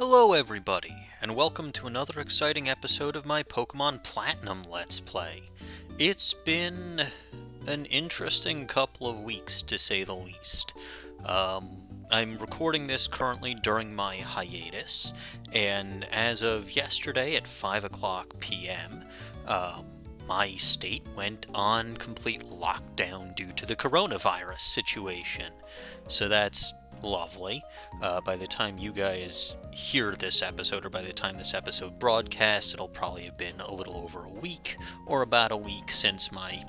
Hello everybody, and welcome to another exciting episode of my Pokemon Platinum Let's Play. It's been an interesting couple of weeks, to say the least. I'm recording this currently during my hiatus, and as of yesterday at 5 o'clock p.m., my state went on complete lockdown due to the coronavirus situation. So that's lovely. By the time you guys hear this episode, or by the time this episode broadcasts, it'll probably have been a little over a week, or about a week since my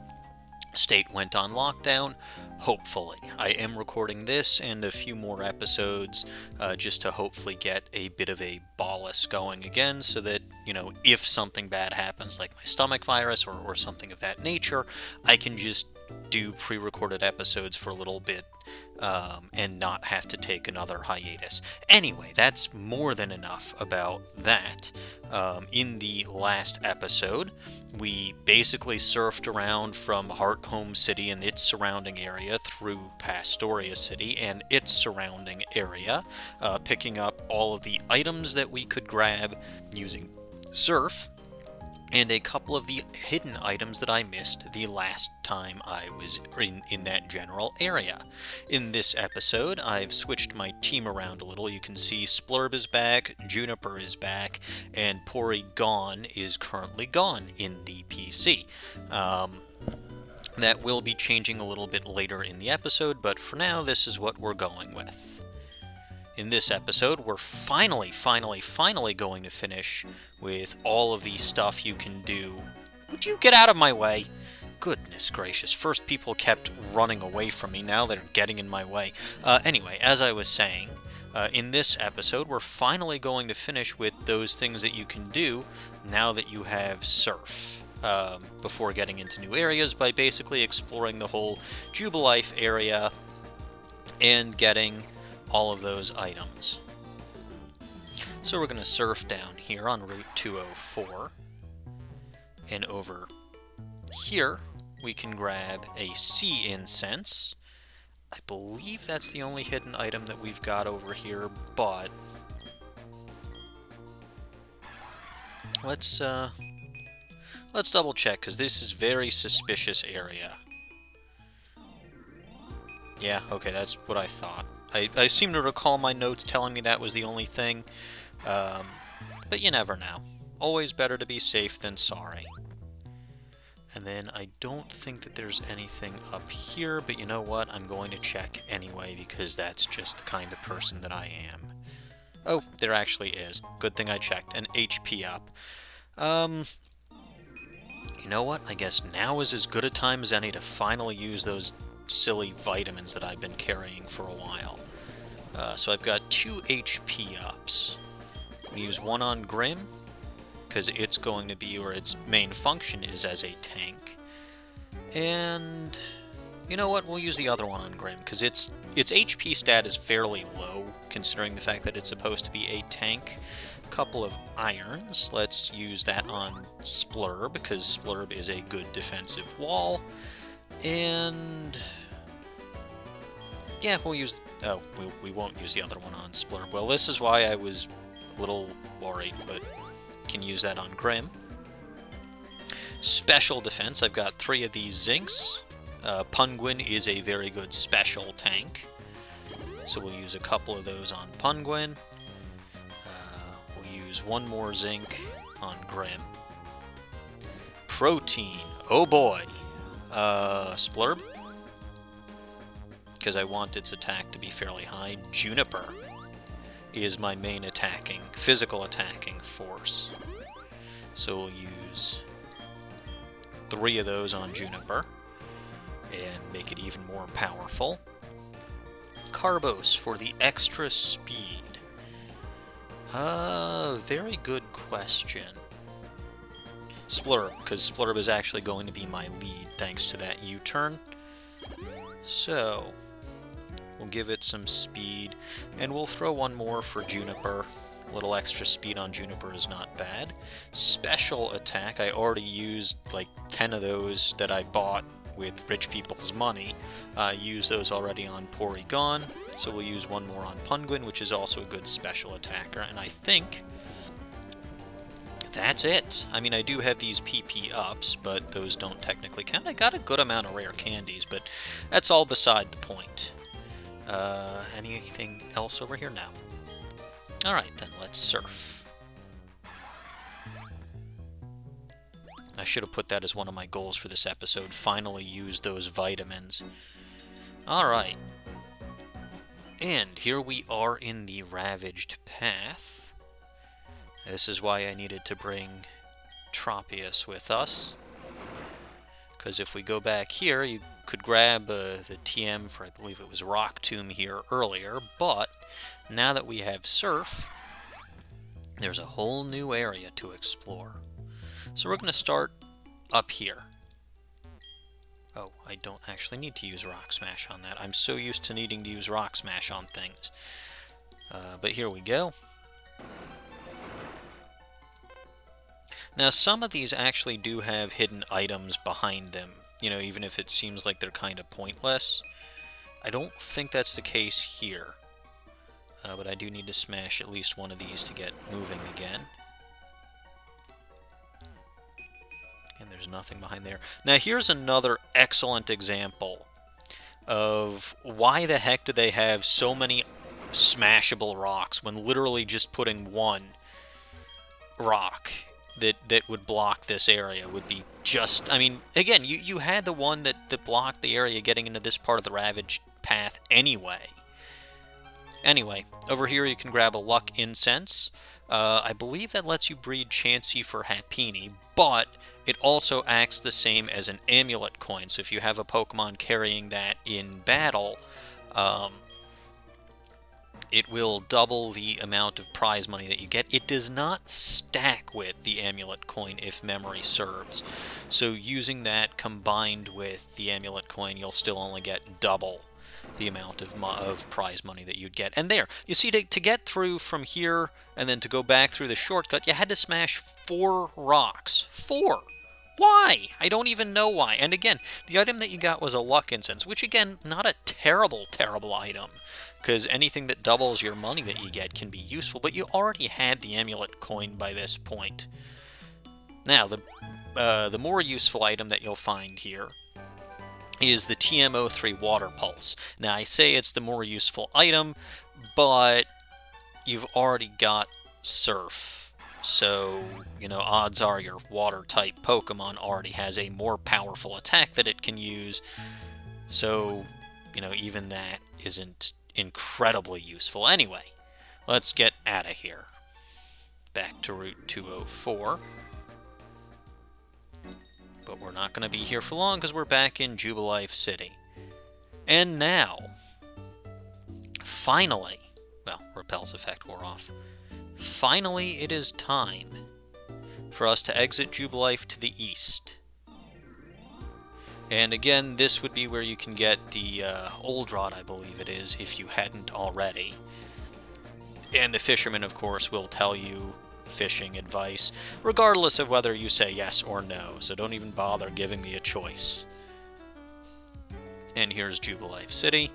state went on lockdown. Hopefully. I am recording this and a few more episodes just to hopefully get a bit of a bolus going again so that, if something bad happens, like my stomach virus or something of that nature, I can just do pre-recorded episodes for a little bit and not have to take another hiatus. Anyway, that's more than enough about that. In the last episode, we basically surfed around from Heart Home City and its surrounding area through Pastoria City and its surrounding area, picking up all of the items that we could grab using Surf, and a couple of the hidden items that I missed the last time I was in that general area. In this episode, I've switched my team around a little. You can see Splurb is back, Juniper is back, and Porygon is currently gone in the PC. That will be changing a little bit later in the episode, but for now, this is what we're going with. In this episode, we're finally going to finish with all of the stuff you can do. Would you get out of my way? Goodness gracious, first people kept running away from me, now they're getting in my way. Anyway, as I was saying, in this episode, we're finally going to finish with those things that you can do now that you have Surf. Before getting into new areas, by basically exploring the whole Jubilife area and getting all of those items. So we're going to surf down here on Route 204, and over here we can grab a Sea Incense. I believe that's the only hidden item that we've got over here, but let's double check, because this is very suspicious area. Yeah, okay, that's what I thought. I seem to recall my notes telling me that was the only thing, but you never know. Always better to be safe than sorry. And then I don't think that there's anything up here, but you know what? I'm going to check anyway, because that's just the kind of person that I am. Oh, there actually is. Good thing I checked. An HP up. You know what? I guess now is as good a time as any to finally use those silly vitamins that I've been carrying for a while. So I've got 2 HP ups. I'm going to use one on Grim, because it's going to be, or its main function is as a tank. And you know what? We'll use the other one on Grim, because its HP stat is fairly low, considering the fact that it's supposed to be a tank. Couple of irons. Let's use that on Splurb, because Splurb is a good defensive wall. And yeah, we'll use... Oh, we won't use the other one on Splurb. Well, this is why I was a little worried, but can use that on Grim. Special defense, I've got 3 of these Zinks. Punguin is a very good special tank, so we'll use a couple of those on Punguin. We'll use one more Zinc on Grim. Protein, oh boy. Splurb, because I want its attack to be fairly high. Juniper is my main physical attacking force. So we'll use 3 of those on Juniper and make it even more powerful. Carbos for the extra speed. Very good question. Splurb, because Splurb is actually going to be my lead thanks to that U-turn. So we'll give it some speed, and we'll throw one more for Juniper. A little extra speed on Juniper is not bad. Special attack, I already used like 10 of those that I bought with rich people's money. Use those already on Porygon, so we'll use one more on Penguin, which is also a good special attacker, and I think that's it. I mean, I do have these PP ups, but those don't technically count. I got a good amount of rare candies, but that's all beside the point. Anything else over here? No. Alright, then let's surf. I should have put that as one of my goals for this episode. Finally use those vitamins. Alright. And here we are in the Ravaged Path. This is why I needed to bring Tropius with us. Because if we go back here, you could grab the TM for, I believe it was Rock Tomb here earlier, but now that we have Surf, there's a whole new area to explore. So we're going to start up here. Oh, I don't actually need to use Rock Smash on that. I'm so used to needing to use Rock Smash on things. But here we go. Now, some of these actually do have hidden items behind them, you know, even if it seems like they're kind of pointless. I don't think that's the case here. But I do need to smash at least one of these to get moving again. And there's nothing behind there. Now, here's another excellent example of why the heck do they have so many smashable rocks when literally just putting one rock that would block this area would be just... I mean, again, you had the one that blocked the area getting into this part of the Ravaged Path anyway. Anyway, over here you can grab a Luck Incense. I believe that lets you breed Chansey for Happiny, but it also acts the same as an Amulet Coin. So if you have a Pokemon carrying that in battle, it will double the amount of prize money that you get. It does not stack with the Amulet Coin if memory serves. So using that combined with the Amulet Coin, you'll still only get double the amount of prize money that you'd get. And there, you see, to get through from here and then to go back through the shortcut, you had to smash 4 rocks. 4! Why? I don't even know why. And again, the item that you got was a Luck Incense, which again, not a terrible, terrible item, because anything that doubles your money that you get can be useful, but you already had the Amulet Coin by this point. Now, the more useful item that you'll find here is the TM03 Water Pulse. Now, I say it's the more useful item, but you've already got Surf. So, you know, odds are your Water-type Pokemon already has a more powerful attack that it can use. So, you know, even that isn't incredibly useful. Anyway, let's get out of here. Back to Route 204. But we're not going to be here for long because we're back in Jubilife City. And now, finally, well, Repel's effect wore off. Finally, it is time for us to exit Jubilife to the east. And again, this would be where you can get the Old Rod, I believe it is, if you hadn't already. And the fisherman, of course, will tell you fishing advice, regardless of whether you say yes or no, so don't even bother giving me a choice. And here's Jubilife City.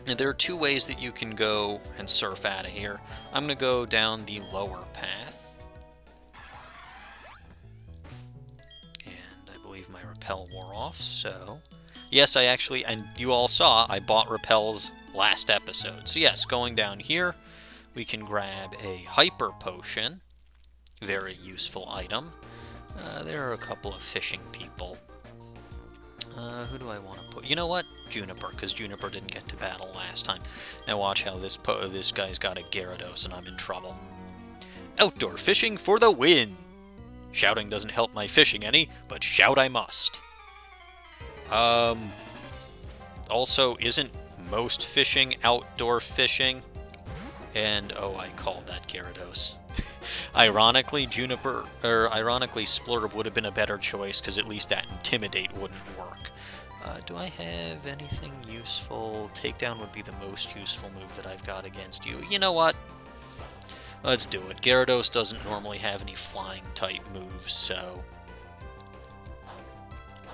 There are 2 ways that you can go and surf out of here. I'm going to go down the lower path. And I believe my Repel wore off, so... Yes, I actually, and you all saw, I bought Repel's last episode. So yes, going down here, we can grab a Hyper Potion. Very useful item. There are a couple of fishing people. Who do I want to put? You know what? Juniper, because Juniper didn't get to battle last time. Now watch how this guy's got a Gyarados and I'm in trouble. Outdoor fishing for the win! Shouting doesn't help my fishing any, but shout I must. Also, isn't most fishing outdoor fishing? And, oh, I called that Gyarados. Ironically, Splurb would have been a better choice, because at least that Intimidate wouldn't work. Do I have anything useful? Takedown would be the most useful move that I've got against you. You know what? Let's do it. Gyarados doesn't normally have any flying type moves, so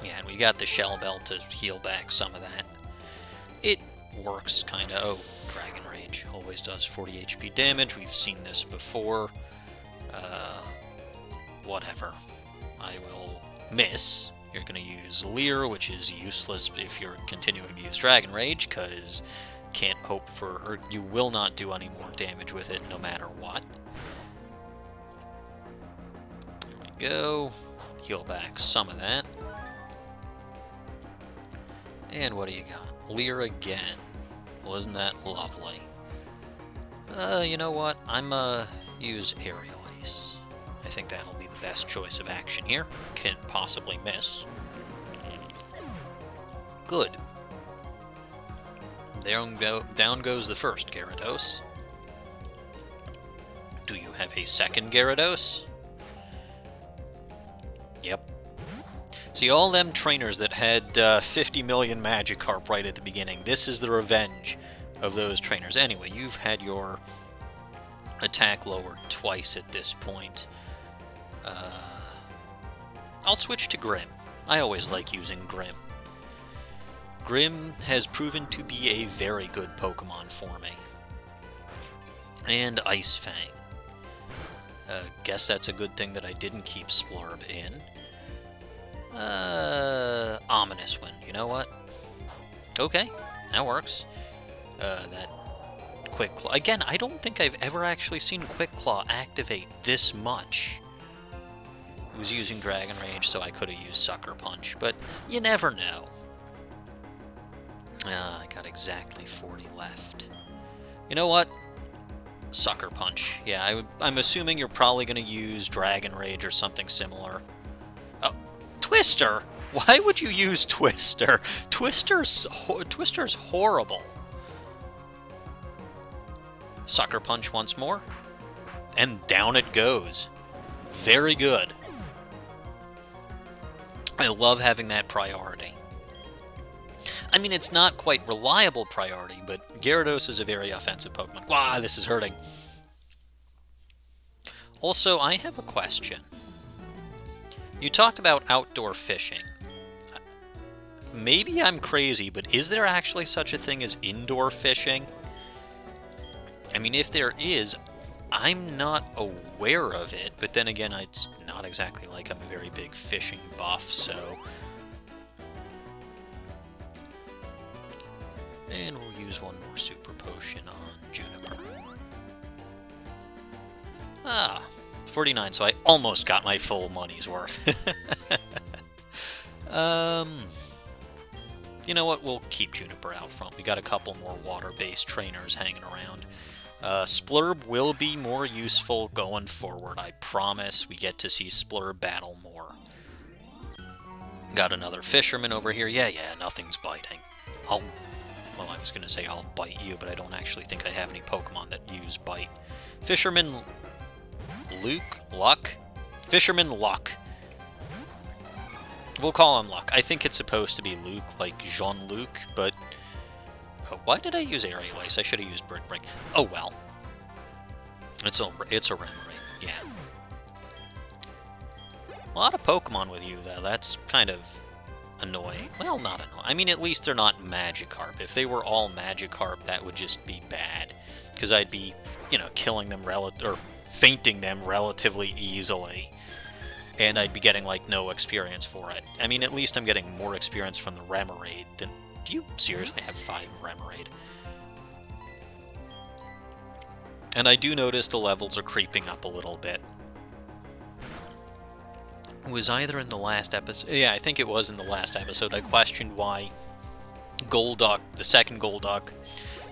Yeah, and we got the Shell Bell to heal back some of that. It works, kind of. Oh, Dragon Rage always does 40 HP damage. We've seen this before. Whatever. I will miss. You're going to use Leer, which is useless if you're continuing to use Dragon Rage, because can't hope for, or you will not do any more damage with it no matter what. There we go. Heal back some of that. And what do you got? Leer again. Well, isn't that lovely? You know what? I'm use Aerial Ace. I think that'll be the best choice of action here. Can't possibly miss. Good. Down goes the first Gyarados. Do you have a second Gyarados? Yep. See, all them trainers that had 50 million Magikarp right at the beginning, this is the revenge of those trainers. Anyway, you've had your attack lowered twice at this point. I'll switch to Grim. I always like using Grim. Grim has proven to be a very good Pokemon for me. And Ice Fang. Guess that's a good thing that I didn't keep Splurb in. Ominous Wind, you know what? Okay, that works. That Quick Claw. Again, I don't think I've ever actually seen Quick Claw activate this much. He was using Dragon Rage, so I could have used Sucker Punch, but you never know. I got exactly 40 left. You know what? Sucker Punch. Yeah, I'm assuming you're probably going to use Dragon Rage or something similar. Oh, Twister? Why would you use Twister? Twister's horrible. Sucker Punch once more. And down it goes. Very good. I love having that priority. I mean, it's not quite reliable priority, but Gyarados is a very offensive Pokemon. Wow, this is hurting. Also, I have a question. You talked about outdoor fishing. Maybe I'm crazy, but is there actually such a thing as indoor fishing? I mean, if there is, I'm not aware of it, but then again, it's not exactly like I'm a very big fishing buff, so... And we'll use one more Super Potion on Juniper. Ah, 49, so I almost got my full money's worth. You know what, we'll keep Juniper out front. We got a couple more water-based trainers hanging around. Splurb will be more useful going forward, I promise. We get to see Splurb battle more. Got another Fisherman over here. Yeah, nothing's biting. Well, I was going to say I'll bite you, but I don't actually think I have any Pokemon that use bite. Fisherman Luck? Fisherman Luck. We'll call him Luck. I think it's supposed to be Luke, like Jean-Luc, but... Oh, why did I use Aerial Ace? I should have used Bird Break. Oh, well. It's a Remoraid, yeah. A lot of Pokemon with you, though. That's kind of annoying. Well, not annoying. I mean, at least they're not Magikarp. If they were all Magikarp, that would just be bad. Because I'd be, you know, killing them or fainting them relatively easily. And I'd be getting, like, no experience for it. I mean, at least I'm getting more experience from the Remoraid than... Do you seriously have 5 Remoraid? And I do notice the levels are creeping up a little bit. It was either in the last episode... Yeah, I think it was in the last episode. I questioned why Golduck, the second Golduck,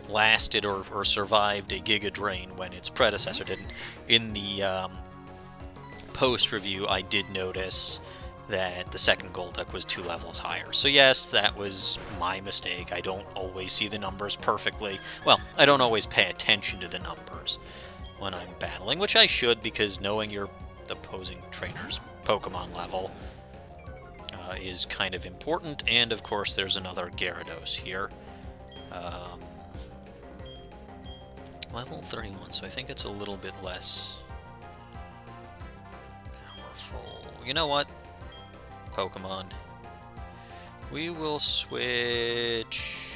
lasted or survived a Giga Drain when its predecessor didn't. In the post-review, I did notice that the second Golduck was 2 levels higher. So yes, that was my mistake. I don't always see the numbers perfectly. Well, I don't always pay attention to the numbers when I'm battling, which I should, because knowing your opposing trainer's Pokemon level is kind of important. And of course, there's another Gyarados here. Level 31, so I think it's a little bit less powerful. You know what? Pokemon. We will switch...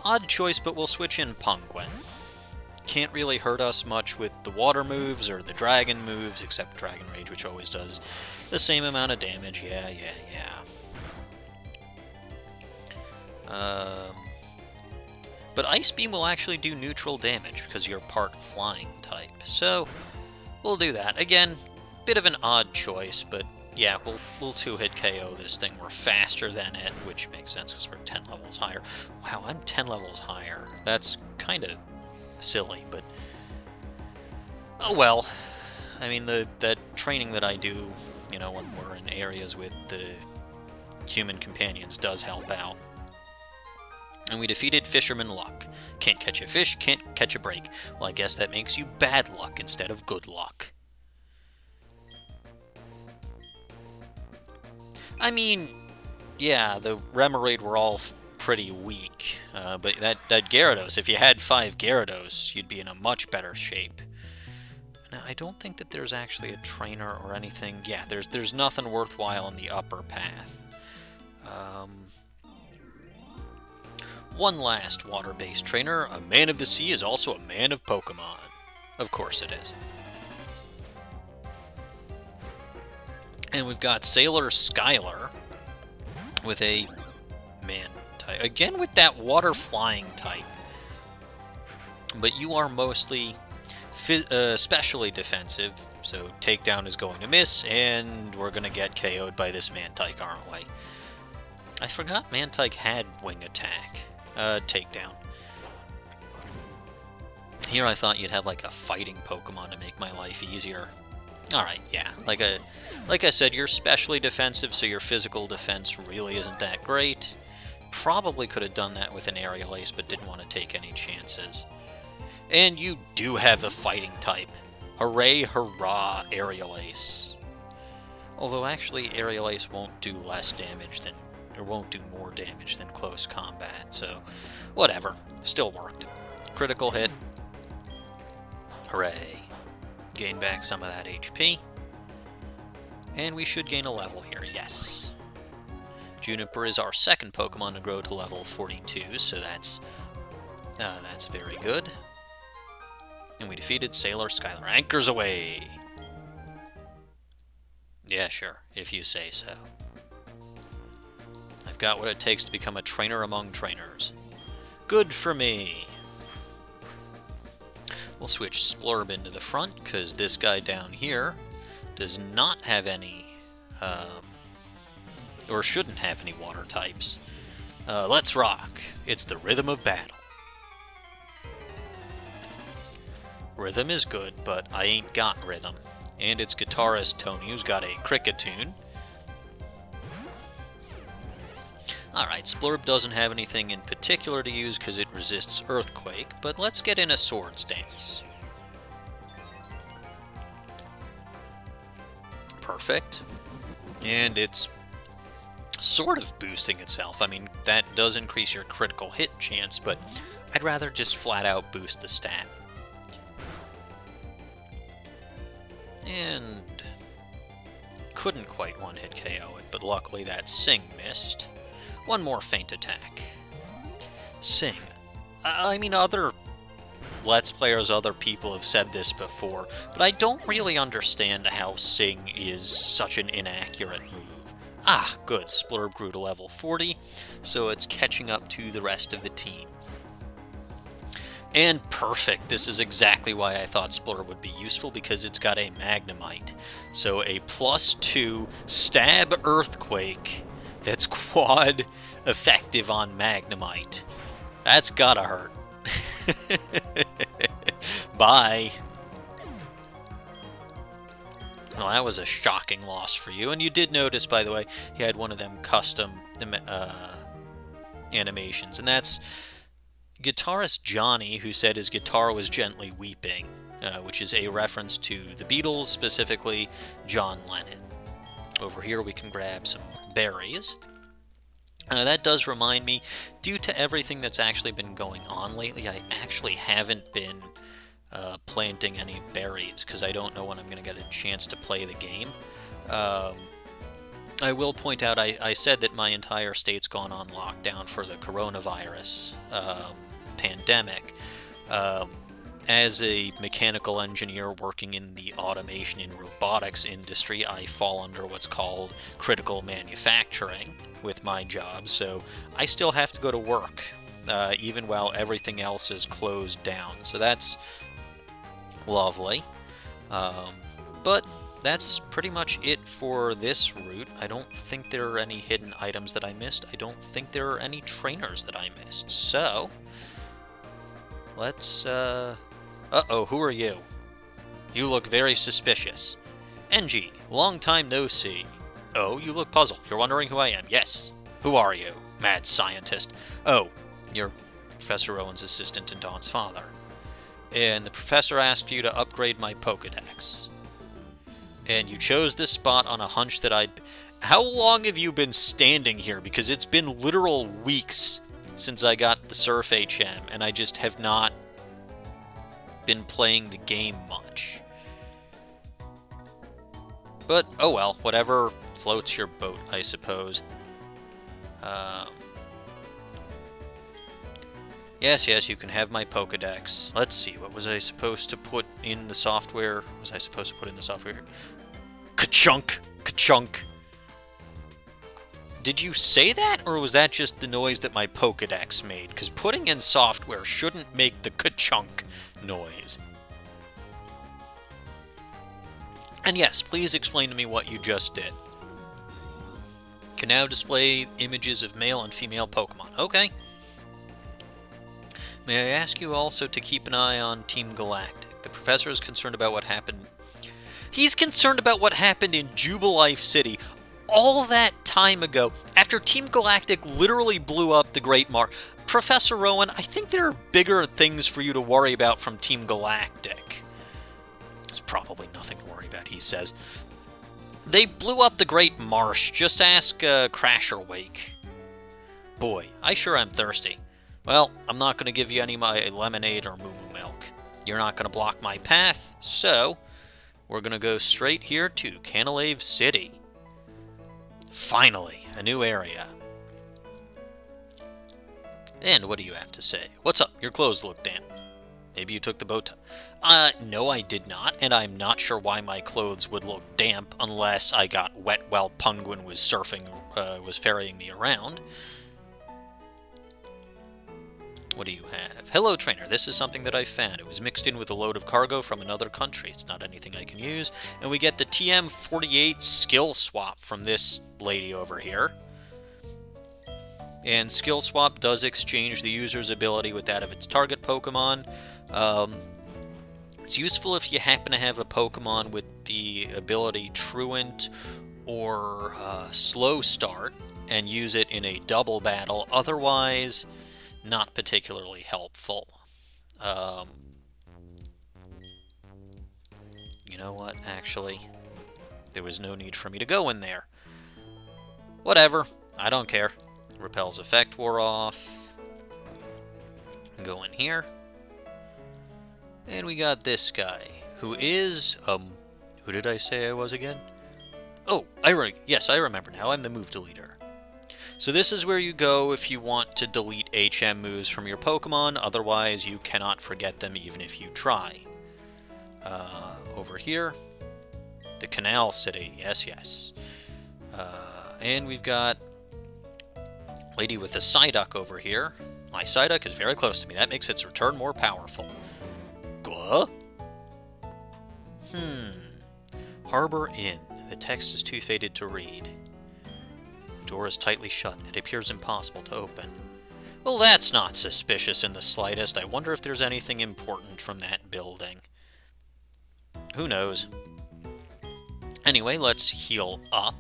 Odd choice, but we'll switch in Penguin. Can't really hurt us much with the water moves or the dragon moves, except Dragon Rage, which always does the same amount of damage. Yeah. But Ice Beam will actually do neutral damage because you're part flying type. So, we'll do that. Again, bit of an odd choice, but yeah, we'll 2-hit KO this thing. We're faster than it, which makes sense because we're 10 levels higher. Wow, I'm 10 levels higher. That's kind of silly, but oh well. I mean, that training that I do, you know, when we're in areas with the human companions does help out. And we defeated Fisherman Luck. Can't catch a fish, can't catch a break. Well, I guess that makes you bad luck instead of good luck. I mean, yeah, the Remoraid were all pretty weak, but that Gyarados, if you had 5 Gyarados, you'd be in a much better shape. Now, I don't think that there's actually a trainer or anything. Yeah, there's nothing worthwhile in the upper path. One last water-based trainer. A man of the sea is also a man of Pokemon. Of course it is. And we've got Sailor Skylar with a man type. Again with that water flying type. But you are mostly specially defensive, so takedown is going to miss, and we're going to get KO'd by this Mantike, aren't we? I forgot Mantike had wing attack. Takedown. Here I thought you'd have like a fighting Pokemon to make my life easier. Alright, yeah. Like I said, you're specially defensive, so your physical defense really isn't that great. Probably could have done that with an Aerial Ace, but didn't want to take any chances. And you do have a fighting type. Hooray, hurrah, Aerial Ace. Although actually, Aerial Ace won't do less damage than, or won't do more damage than close combat, so whatever. Still worked. Critical hit. Hooray. Gain back some of that HP. And we should gain a level here, yes. Juniper is our second Pokemon to grow to level 42, so that's very good. And we defeated Sailor Skylar. Anchors away! Yeah, sure, if you say so. I've got what it takes to become a trainer among trainers. Good for me! We'll switch Splurb into the front, because this guy down here does not have any, or shouldn't have any water types. Let's rock! It's the rhythm of battle. Rhythm is good, but I ain't got rhythm. And it's guitarist Tony, who's got a Cricketune. Alright, Splurb doesn't have anything in particular to use because it resists Earthquake, but let's get in a Swords Dance. Perfect. And it's sort of boosting itself. I mean, that does increase your critical hit chance, but I'd rather just flat out boost the stat. And couldn't quite one-hit KO it, but luckily that Sing missed. One more feint attack. Sing. I mean, other Let's Players, other people have said this before, but I don't really understand how Sing is such an inaccurate move. Ah, good. Splurb grew to level 40, so it's catching up to the rest of the team. And perfect. This is exactly why I thought Splurb would be useful, because it's got a Magnemite. So a +2 stab Earthquake that's quad effective on Magnemite. That's gotta hurt. Bye. Well, that was a shocking loss for you. And you did notice, by the way, he had one of them custom animations. And that's guitarist Johnny, who said his guitar was gently weeping, which is a reference to the Beatles, specifically John Lennon. Over here we can grab some berries. That does remind me, due to everything that's actually been going on lately, I actually haven't been planting any berries, because I don't know when I'm going to get a chance to play the game. I will point out, I said that my entire state's gone on lockdown for the coronavirus pandemic. Um, as a mechanical engineer working in the automation and robotics industry, I fall under what's called critical manufacturing with my job, so I still have to go to work, even while everything else is closed down. So that's lovely. Um, but that's pretty much it for this route. I don't think there are any hidden items that I missed. I don't think there are any trainers that I missed. So, let's, uh-oh, who are you? You look very suspicious. NG, long time no see. Oh, you look puzzled. You're wondering who I am. Yes. Who are you, mad scientist? Oh, you're Professor Rowan's assistant and Dawn's father. And the professor asked you to upgrade my Pokedex. And you chose this spot on a hunch that I'd... How long have you been standing here? Because it's been literal weeks since I got the Surf HM, and I just have not been playing the game much. But, oh well, whatever floats your boat, I suppose. Yes, you can have my Pokedex. Let's see, what was I supposed to put in the software? Was I supposed to put in the software? Ka-chunk! Ka-chunk! Did you say that, or was that just the noise that my Pokedex made? Because putting in software shouldn't make the ka-chunk noise. And yes, please explain to me what you just did. Can now display images of male and female Pokemon. Okay. May I ask you also to keep an eye on Team Galactic? The professor is concerned about what happened. He's concerned about what happened in Jubilife City all that time ago, after Team Galactic literally blew up the Great Mar. Professor Rowan, I think there are bigger things for you to worry about from Team Galactic. It's probably nothing to worry about, he says. They blew up the Great Marsh. Just ask Crasher Wake. Boy, I sure am thirsty. Well, I'm not going to give you any of my lemonade or moo-moo milk. You're not going to block my path, so we're going to go straight here to Canalave City. Finally, a new area. And what do you have to say? What's up? Your clothes look damp. Maybe you took the boat. No, I did not, and I'm not sure why my clothes would look damp unless I got wet while Penguin was was ferrying me around. What do you have? Hello, trainer. This is something that I found. It was mixed in with a load of cargo from another country. It's not anything I can use. And we get the TM48 skill swap from this lady over here. And skill swap does exchange the user's ability with that of its target Pokemon. It's useful if you happen to have a Pokemon with the ability Truant or Slow Start and use it in a double battle. Otherwise, not particularly helpful. You know what, actually, there was no need for me to go in there. Whatever, I don't care. Repel's effect wore off. Go in here. And we got this guy, who is, who did I say I was again? Oh, yes, I remember now, I'm the move deleter. So this is where you go if you want to delete HM moves from your Pokemon, otherwise you cannot forget them even if you try. Over here, the Canal City, yes. And we've got lady with a Psyduck over here. My Psyduck is very close to me, that makes its return more powerful. Gah? Harbor Inn. The text is too faded to read. The door is tightly shut. It appears impossible to open. Well, that's not suspicious in the slightest. I wonder if there's anything important from that building. Who knows? Anyway, let's heal up.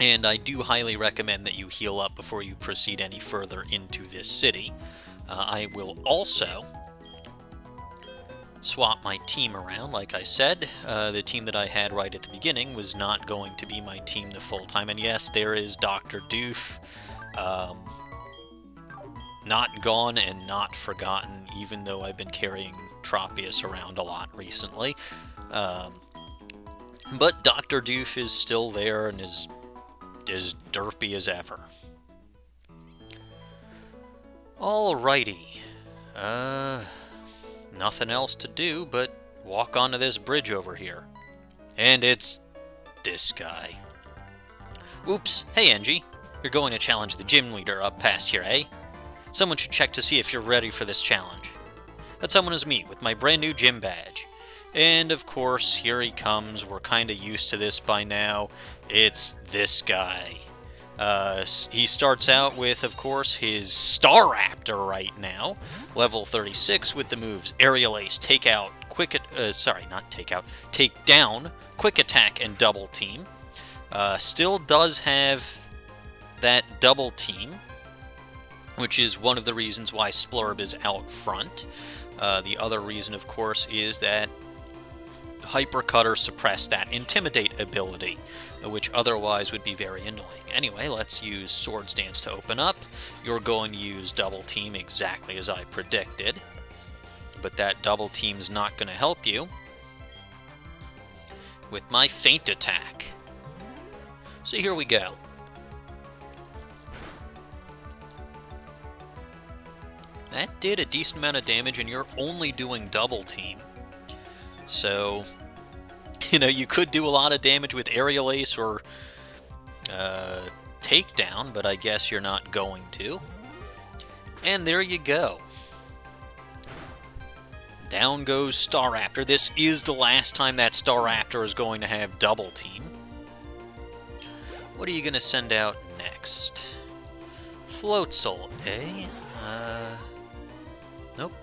And I do highly recommend that you heal up before you proceed any further into this city. I will also swap my team around, like I said. The team that I had right at the beginning was not going to be my team the full time. And yes, there is Dr. Doof. not gone and not forgotten, even though I've been carrying Tropius around a lot recently. But Dr. Doof is still there and is as derpy as ever. Alrighty. Nothing else to do but walk onto this bridge over here. And it's this guy. Oops. Hey, Angie. You're going to challenge the gym leader up past here, eh? Someone should check to see if you're ready for this challenge. That someone is me, with my brand new gym badge. And, of course, here he comes. We're kind of used to this by now. It's this guy. He starts out with, of course, his Staraptor right now. Level 36 with the moves Aerial Ace, Take Out, Take Down, Quick Attack, and Double Team. Still does have that Double Team, which is one of the reasons why Splurb is out front. The other reason, of course, is that Hyper Cutter suppressed that Intimidate ability, which otherwise would be very annoying. Anyway, let's use Swords Dance to open up. You're going to use Double Team exactly as I predicted, but that Double Team's not going to help you with my Feint Attack. So here we go. That did a decent amount of damage, and you're only doing Double Team. So, you could do a lot of damage with Aerial Ace or Takedown, but I guess you're not going to. And there you go. Down goes Staraptor. This is the last time that Staraptor is going to have Double Team. What are you going to send out next? Floatzel, eh? Nope.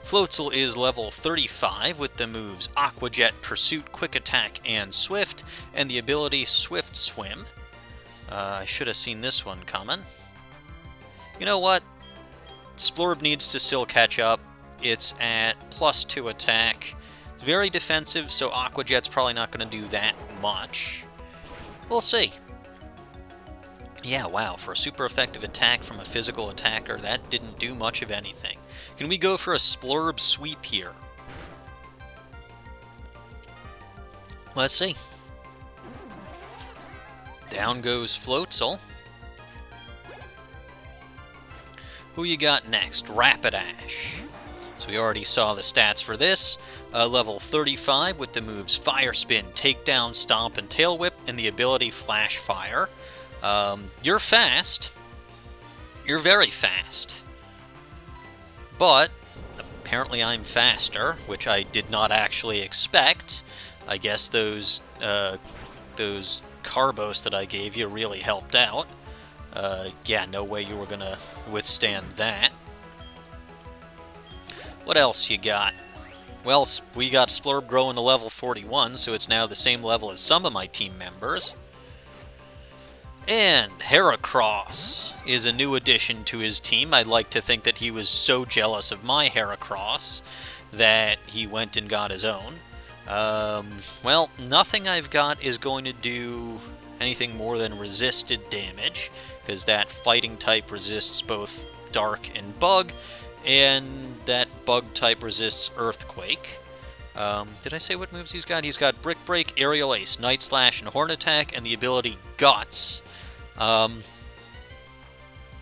Floatzel is level 35 with the moves Aqua Jet, Pursuit, Quick Attack, and Swift, and the ability Swift Swim. I should have seen this one coming. You know what? Splurb needs to still catch up. It's at +2 attack. It's very defensive, so Aqua Jet's probably not going to do that much. We'll see. Yeah, wow, for a super effective attack from a physical attacker, that didn't do much of anything. Can we go for a Splurb sweep here? Let's see. Down goes Floatzel. Who you got next? Rapidash. So we already saw the stats for this. Level 35 with the moves Fire Spin, Takedown, Stomp, and Tail Whip, and the ability Flash Fire. You're fast. You're very fast. But apparently I'm faster, which I did not actually expect. I guess those Carbos that I gave you really helped out. Yeah, no way you were gonna withstand that. What else you got? Well, we got Splurb growing to level 41, so it's now the same level as some of my team members. And Heracross is a new addition to his team. I'd like to think that he was so jealous of my Heracross that he went and got his own. Well, nothing I've got is going to do anything more than resisted damage, because that fighting type resists both Dark and Bug, and that Bug type resists Earthquake. Did I say what moves he's got? He's got Brick Break, Aerial Ace, Night Slash, and Horn Attack, and the ability Guts. And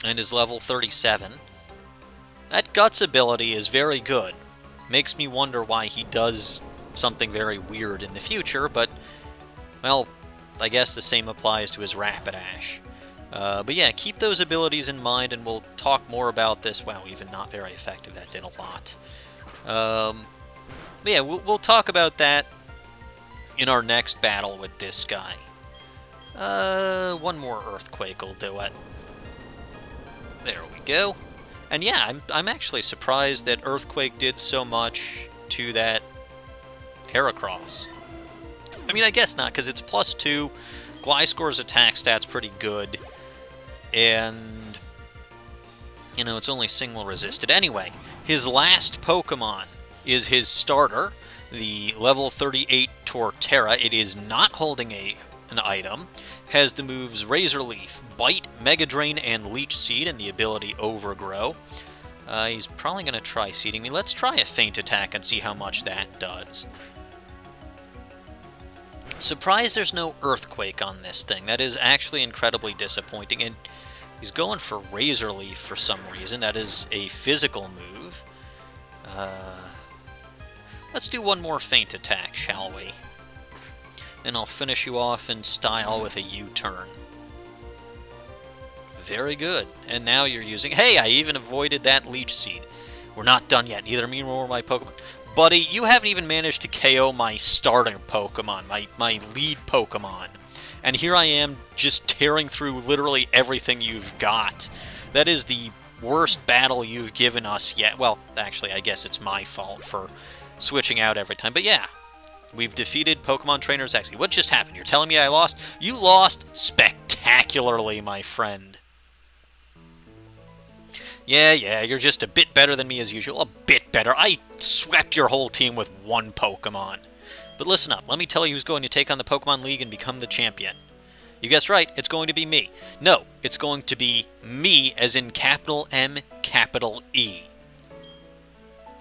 is level 37. That Guts ability is very good. Makes me wonder why he does something very weird in the future, but, well, I guess the same applies to his Rapidash. But yeah, keep those abilities in mind, and we'll talk more about this. Wow, even not very effective. That did a lot. But yeah, we'll talk about that in our next battle with this guy. One more Earthquake will do it. There we go. And yeah, I'm actually surprised that Earthquake did so much to that Heracross. I mean, I guess not, because it's +2. Gliscor's attack stat's pretty good. And, it's only single resisted. Anyway, his last Pokemon is his starter, the level 38 Torterra. It is not holding an item. has the moves Razor Leaf, Bite, Mega Drain, and Leech Seed, and the ability Overgrow. He's probably going to try seeding me. Let's try a Feint Attack and see how much that does. Surprised there's no Earthquake on this thing. That is actually incredibly disappointing. And he's going for Razor Leaf for some reason. That is a physical move. Let's do one more Feint Attack, shall we? Then I'll finish you off in style with a U-turn. Very good. And now you're using... Hey, I even avoided that Leech Seed. We're not done yet. Neither me nor my Pokemon. Buddy, you haven't even managed to KO my starting Pokemon, my lead Pokemon. And here I am just tearing through literally everything you've got. That is the worst battle you've given us yet. Well, actually, I guess it's my fault for switching out every time. But yeah, we've defeated Pokemon Trainer Zexy. What just happened? You're telling me I lost? You lost spectacularly, my friend. Yeah, you're just a bit better than me as usual. A bit better. I swept your whole team with one Pokemon. But listen up, let me tell you who's going to take on the Pokemon League and become the champion. You guessed right, it's going to be me. No, it's going to be me, as in capital M, capital E.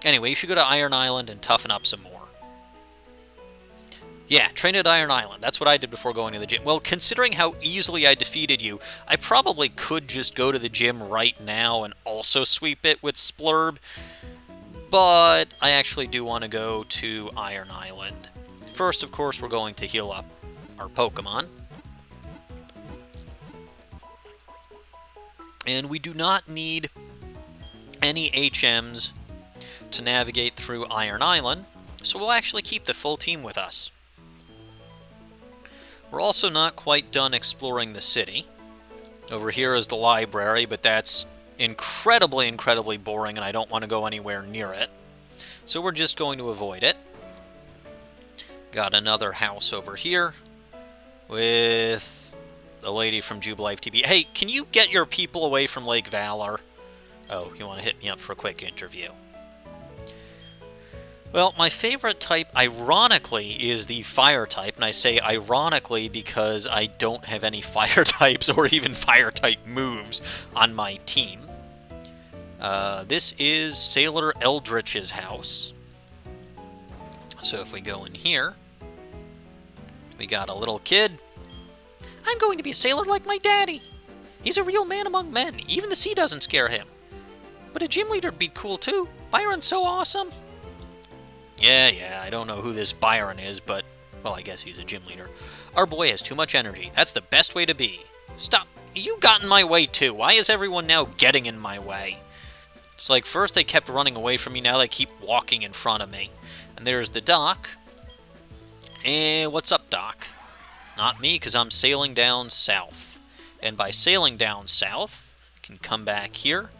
Anyway, you should go to Iron Island and toughen up some more. Yeah, train at Iron Island. That's what I did before going to the gym. Well, considering how easily I defeated you, I probably could just go to the gym right now and also sweep it with Splurb. But I actually do want to go to Iron Island. First, of course, we're going to heal up our Pokemon. And we do not need any HMs to navigate through Iron Island, so we'll actually keep the full team with us. We're also not quite done exploring the city. Over here is the library, but that's incredibly boring, and I don't want to go anywhere near it. So we're just going to avoid it. Got another house over here with a lady from Jubilife TV. Hey, can you get your people away from Lake Valor? Oh, you want to hit me up for a quick interview. Well, my favorite type, ironically, is the fire type, and I say ironically because I don't have any fire types or even fire type moves on my team. This is Sailor Eldritch's house. So if we go in here, we got a little kid. I'm going to be a sailor like my daddy. He's a real man among men. Even the sea doesn't scare him. But a gym leader would be cool too. Byron's so awesome. Yeah, I don't know who this Byron is, but, well, I guess he's a gym leader. Our boy has too much energy. That's the best way to be. Stop. You got in my way, too. Why is everyone now getting in my way? It's like, first they kept running away from me, now they keep walking in front of me. And there's the dock. And what's up, Doc? Not me, because I'm sailing down south. And by sailing down south, you can come back here.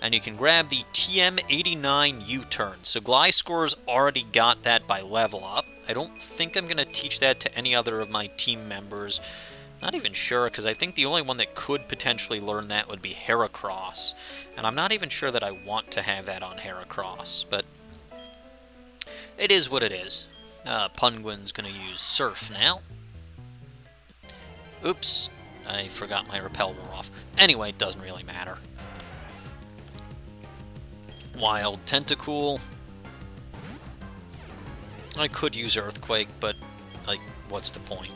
And you can grab the TM89 U-turn. So Gliscor's already got that by level up. I don't think I'm going to teach that to any other of my team members. Not even sure, because I think the only one that could potentially learn that would be Heracross. And I'm not even sure that I want to have that on Heracross, but it is what it is. Punguin's going to use Surf now. Oops, I forgot my Repel wore off. Anyway, it doesn't really matter. Wild Tentacool. I could use Earthquake, but, like, what's the point?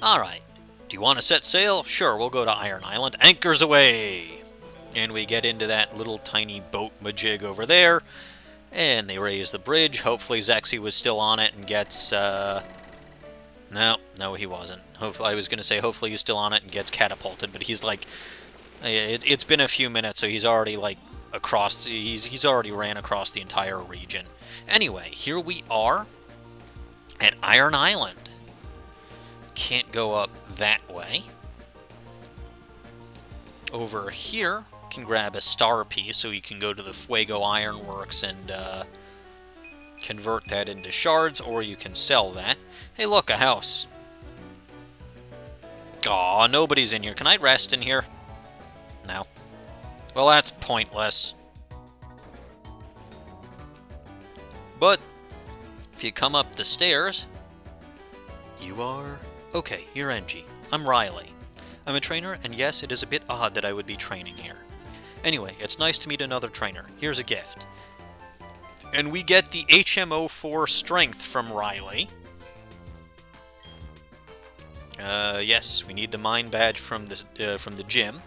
Alright. Do you want to set sail? Sure, we'll go to Iron Island. Anchors away! And we get into that little tiny boat majig over there. And they raise the bridge. Hopefully Zexy was still on it and gets, No, he wasn't. I was going to say hopefully he's still on it and gets catapulted, but he's like... It's been a few minutes, so he's already, like, across... He's already ran across the entire region. Anyway, here we are at Iron Island. Can't go up that way. Over here, can grab a star piece, so you can go to the Fuego Ironworks and convert that into shards, or you can sell that. Hey, look, a house. Aw, nobody's in here. Can I rest in here? No. Well, that's pointless. But if you come up the stairs, You are... Okay, you're NG. I'm Riley. I'm a trainer, and yes, it is a bit odd that I would be training here. Anyway, it's nice to meet another trainer. Here's a gift. And we get the HMO4 strength from Riley. Yes, we need the mine badge from the gym.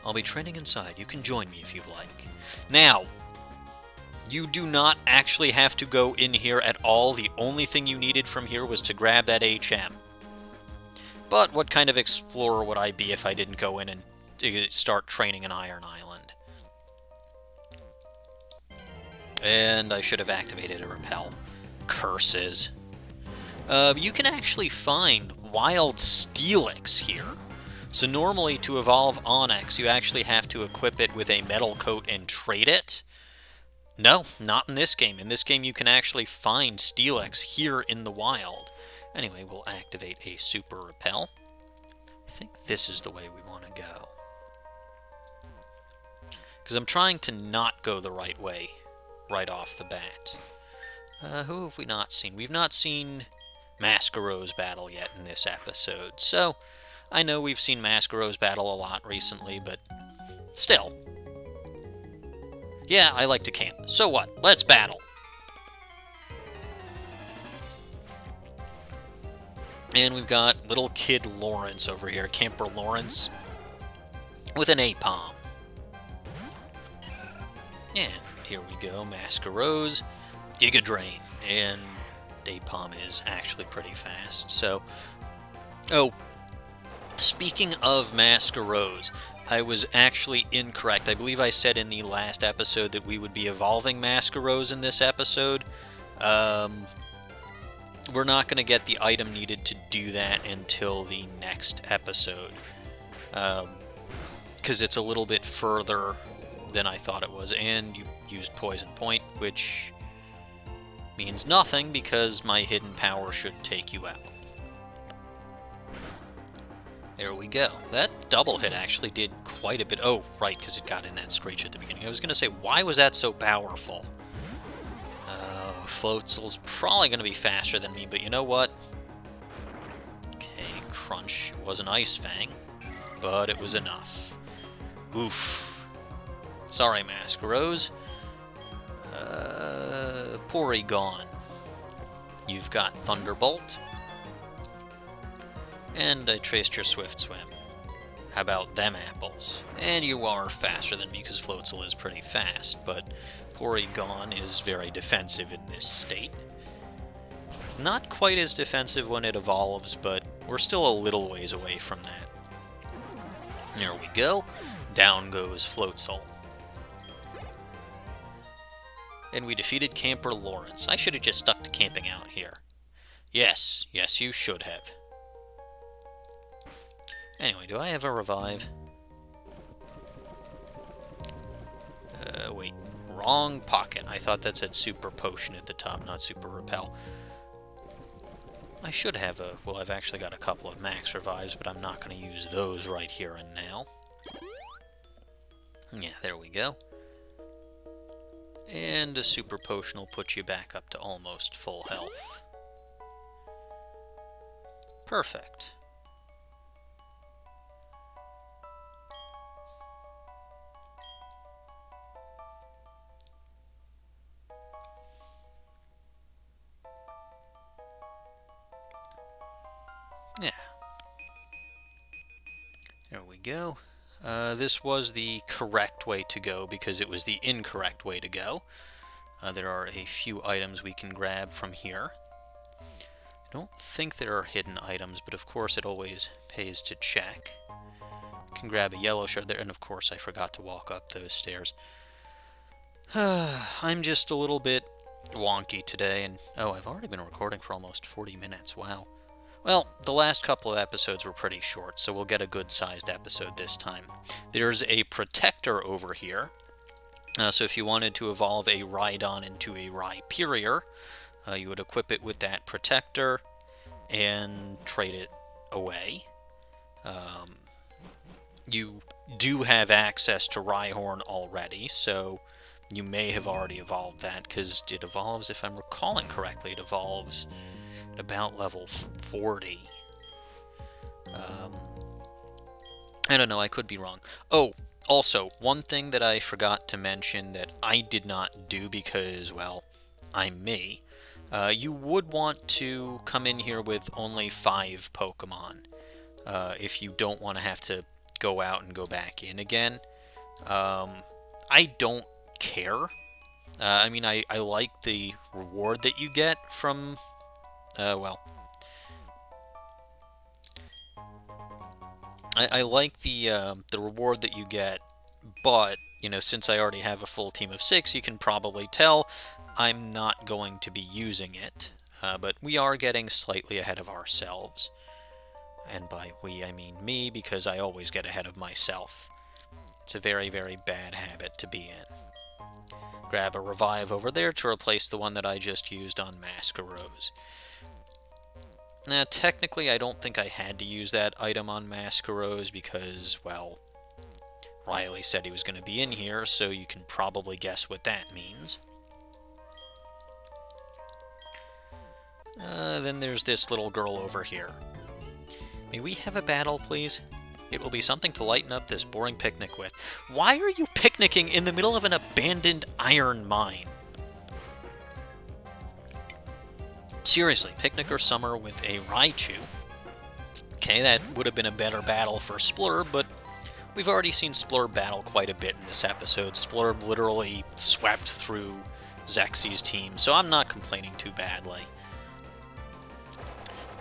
I'll be training inside. You can join me if you'd like. Now, you do not actually have to go in here at all. The only thing you needed from here was to grab that HM. But what kind of explorer would I be if I didn't go in and start training in Iron Island? And I should have activated a repel. Curses. You can actually find wild Steelix here. So normally to evolve Onyx, you actually have to equip it with a metal coat and trade it. No, not in this game. In this game you can actually find Steelix here in the wild. Anyway, we'll activate a Super Repel. I think this is the way we want to go. Because I'm trying to not go the right way right off the bat. Who have we not seen? We've not seen Masquerose battle yet in this episode. So, I know we've seen Masquerose battle a lot recently, but still. Yeah, I like to camp. So what? Let's battle. And we've got little kid Lawrence over here, Camper Lawrence, with an A-Palm. And here we go, Masquerose, Giga Drain, and A-Palm is actually pretty fast. So, oh, speaking of Masquerose, I was actually incorrect. I believe I said in the last episode that we would be evolving Masquerose in this episode. We're not going to get the item needed to do that until the next episode. Because it's a little bit further than I thought it was. And you used Poison Point, which means nothing because my hidden power should take you out. There we go. That double hit actually did quite a bit. Oh, right, because it got in that screech at the beginning. I was going to say, why was that so powerful? Floatzel's probably going to be faster than me, but you know what? Okay, Crunch was an Ice Fang, but it was enough. Oof. Sorry, Masquerose. Porygon. You've got Thunderbolt. And I traced your Swift Swim. How about them apples? And you are faster than me because Floatzel is pretty fast, but Porygon is very defensive in this state. Not quite as defensive when it evolves, but we're still a little ways away from that. There we go. Down goes Floatzel. And we defeated Camper Lawrence. I should have just stuck to camping out here. Yes, you should have. Anyway, do I have a revive? Wait. Wrong pocket. I thought that said Super Potion at the top, not Super Repel. I should have a... Well, I've actually got a couple of max revives, but I'm not going to use those right here and now. Yeah, there we go. And a Super Potion will put you back up to almost full health. Perfect. Yeah. There we go. This was the correct way to go because it was the incorrect way to go. There are a few items we can grab from here. I don't think there are hidden items, but of course it always pays to check. Can grab a yellow shard there, and of course I forgot to walk up those stairs. I'm just a little bit wonky today, and oh, I've already been recording for almost 40 minutes, wow. Well, the last couple of episodes were pretty short, so we'll get a good-sized episode this time. There's a Protector over here, so if you wanted to evolve a Rhydon into a Rhyperior, you would equip it with that Protector and trade it away. You do have access to Rhyhorn already, so you may have already evolved that, because it evolves, if I'm recalling correctly, it evolves... about level 40. I don't know, I could be wrong. Oh, also, one thing that I forgot to mention that I did not do because, well, I'm me. You would want to come in here with only 5 Pokemon if you don't want to have to go out and go back in again. I don't care. I mean, I like the reward that you get from, well, I like the reward that you get, but, you know, since I already have a full team of 6, you can probably tell I'm not going to be using it. But we are getting slightly ahead of ourselves. And by we, I mean me, because I always get ahead of myself. It's a very, very bad habit to be in. Grab a revive over there to replace the one that I just used on MEgaPod. Now, technically, I don't think I had to use that item on MEgaPod because, well, Riley said he was going to be in here, so you can probably guess what that means. Then there's this little girl over here. May we have a battle, please? It will be something to lighten up this boring picnic with. Why are you picnicking in the middle of an abandoned iron mine? Seriously, picnic or summer with a Raichu. Okay, that would have been a better battle for Splurb, but we've already seen Splurb battle quite a bit in this episode. Splurb literally swept through Zexy's team, so I'm not complaining too badly.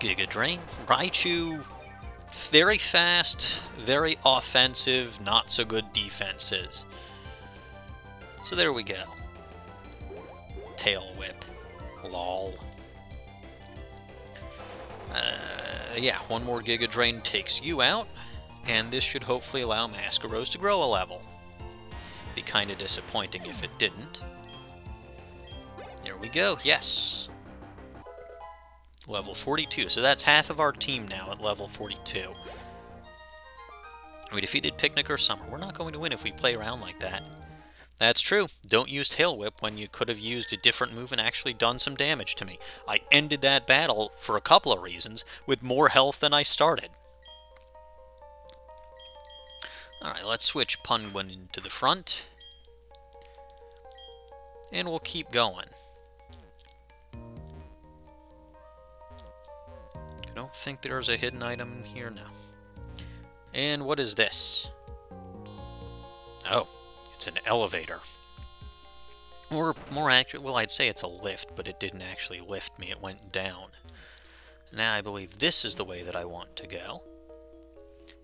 Giga Drain. Raichu, very fast, very offensive, not so good defenses. So there we go. Tail Whip. Lol. Yeah, one more Giga Drain takes you out, and this should hopefully allow MEgaPod to grow a level. Be kinda disappointing if it didn't. There we go, yes! Level 42, so that's half of our team now at level 42. We defeated Picnic or Summer. We're not going to win if we play around like that. That's true. Don't use Tail Whip when you could have used a different move and actually done some damage to me. I ended that battle, for a couple of reasons, with more health than I started. Alright, let's switch Punguin into the front. And we'll keep going. I don't think there's a hidden item here now. And what is this? Oh. It's an elevator. Or more accurate, well, I'd say it's a lift, but it didn't actually lift me, it went down. Now I believe this is the way that I want to go.